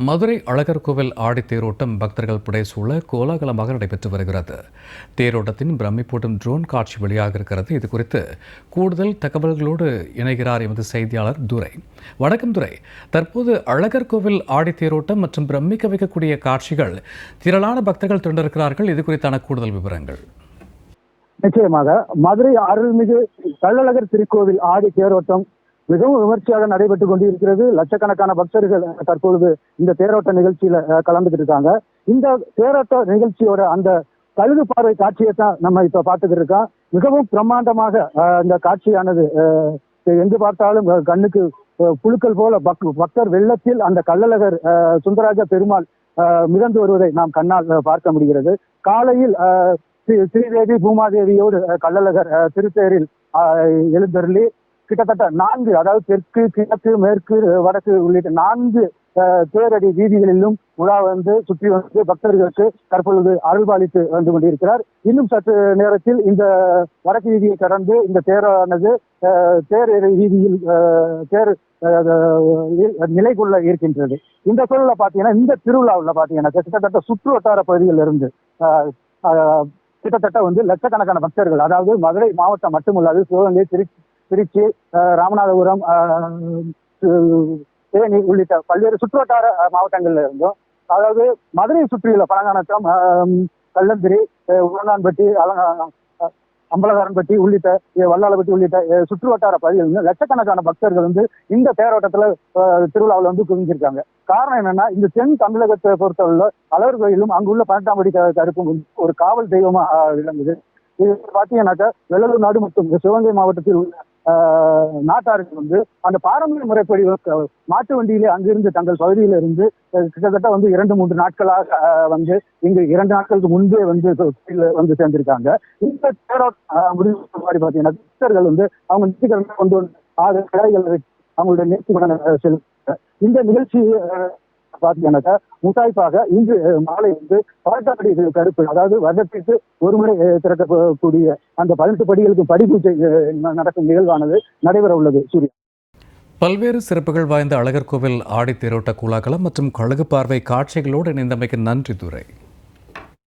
மதுரை அழகர் கோவில் ஆடி தேரோட்டம் பக்தர்கள் புடைசூழ கோலாகலமாக நடைபெற்று வருகிறது. தேரோட்டத்தின் பிரமிப்பூட்டும் ட்ரோன் காட்சி வெளியாக இருக்கிறது. இது குறித்து கூடுதல் தகவல்களோடு இணைகிறார் எமது செய்தியாளர் துரை. வணக்கம் துரை. தற்போது அழகர் கோவில் ஆடி தேரோட்டம் மற்றும் பிரமிக்க வைக்கக்கூடிய காட்சிகள் திரளான பக்தர்கள் திரண்டிருக்கிறார்கள். இது குறித்தான கூடுதல் விவரங்கள். நிச்சயமாக மதுரை அருள்மிகு கள்ளழகர் திருக்கோவில் ஆடி தேரோட்டம் மிகவும் விமர்சையாக நடைபெற்றுக் கொண்டிருக்கிறது. லட்சக்கணக்கான பக்தர்கள் தற்பொழுது இந்த தேரோட்ட நிகழ்ச்சியில கலந்துகிட்டு இருக்காங்க. இந்த தேரோட்ட நிகழ்ச்சியோட அந்த கழுகு பார்வை காட்சியை தான் நம்ம இப்ப பார்த்துக்கிட்டு இருக்கோம். மிகவும் பிரம்மாண்டமாக இந்த காட்சியானது எங்கு பார்த்தாலும் கண்ணுக்கு புழுக்கள் போல பக்தர் வெள்ளத்தில் அந்த கள்ளழகர் சுந்தரராஜ பெருமாள் மிதந்து வருவதை நாம் கண்ணால் பார்க்க முடிகிறது. காலையில் ஸ்ரீதேவி பூமாதேவியோடு கள்ளழகர் திருத்தேரில் எழுந்தருளி கிட்டத்தட்ட 4, அதாவது தெற்கு, கிழக்கு, மேற்கு, வடக்கு உள்ளிட்ட 4 தேரடி வீதிகளிலும் உலா வந்து சுற்றி வந்து பக்தர்களுக்கு தற்பொழுது அருள்பாலித்து வந்து கொண்டிருக்கிறார். இன்னும் சற்று நேரத்தில் இந்த வடக்கு வீதியை கடந்து இந்த தேரானது தேர் வீதியில் தேர் நிலை கொள்ள இருக்கின்றது. இந்த சூழல பாத்தீங்கன்னா இந்த திருவிழாவில் பாத்தீங்கன்னா கிட்டத்தட்ட சுற்று வட்டார பகுதிகளில் இருந்து கிட்டத்தட்ட வந்து லட்சக்கணக்கான பக்தர்கள், அதாவது மதுரை மாவட்டம் மட்டுமல்லாது சிவகங்கை, திருச்சி, ராமநாதபுரம், தேனி உள்ளிட்ட பல்வேறு சுற்றுவட்டார மாவட்டங்கள்ல இருந்தும், அதாவது மதுரை சுற்றியுள்ள பழங்கானத்தம், கல்லந்திரி, உருளான்பட்டி, அம்பலகாரன்பட்டி உள்ளிட்ட வல்லாளப்பட்டி உள்ளிட்ட சுற்றுவட்டார பகுதிகளில் லட்சக்கணக்கான பக்தர்கள் வந்து இந்த தேரோட்டத்துல திருவிழாவில் வந்து குவிஞ்சிருக்காங்க. காரணம் என்னன்னா, இந்த தென் தமிழகத்தை பொறுத்தவரை அழகர் கோயிலும் அங்குள்ள 18ஆம் படி கருப்பும் ஒரு காவல் தெய்வமா விளங்குது. இது பாத்தீங்கன்னாக்கா வெள்ளலூர் நாடு மற்றும் சிவகங்கை மாவட்டத்தில் உள்ள நாட்டார்கள் வந்து அந்த பாரம்பரிய முறைப்படி மாட்டு வண்டியிலே அங்கிருந்து தங்கள் பகுதியில இருந்து கிட்டத்தட்ட வந்து 2-3 நாட்களாக வந்து இங்கு 2 நாட்களுக்கு முன்பே வந்து சேர்ந்திருக்காங்க. இந்த முடிவு மாதிரி பாத்தீங்கன்னா பக்தர்கள் வந்து அவங்க நிச்சயமாக கொண்டு வந்து 6 கிளைகள் அவங்களுடைய நேர்த்திக்கடன் செலுத்த இந்த நிகழ்ச்சி பாத்தீங்கன்னாக்கா முத்தாய்ப்பாக இன்று மாலை வந்து 18 படி கருப்பு, அதாவது வருடத்திற்கு ஒருமுறை திறக்கக்கூடிய அந்த 18 படிகளுக்கு படிப்பூச்சை நடக்கும் நிகழ்வானது நடைபெற உள்ளது. சூர்யா. பல்வேறு சிறப்புகள் வாய்ந்த அழகர் கோவில் ஆடி தேரோட்ட கோலாகலம் மற்றும் கழுகு பார்வை காட்சிகளோடு இணைந்தமைக்கு நன்றி துரை.